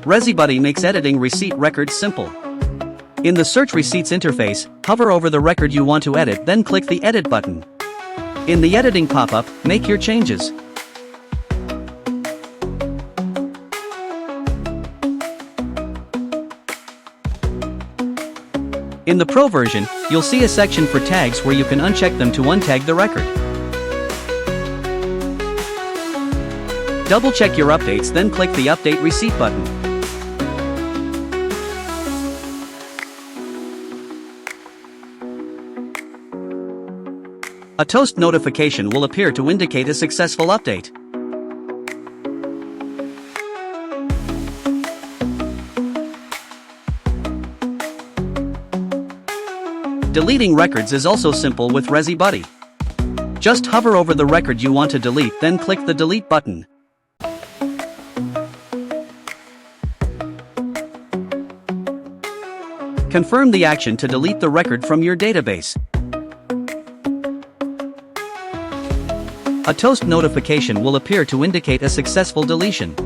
ResiBuddy makes editing receipt records simple. In the Search Receipts interface, hover over the record you want to edit, then click the Edit button. In the editing pop-up, make your changes. In the Pro version, you'll see a section for tags where you can uncheck them to untag the record. Double-check your updates, then click the Update Receipt button. A toast notification will appear to indicate a successful update. Deleting records is also simple with ResiBuddy. Just hover over the record you want to delete, then click the Delete button. Confirm the action to delete the record from your database. A toast notification will appear to indicate a successful deletion.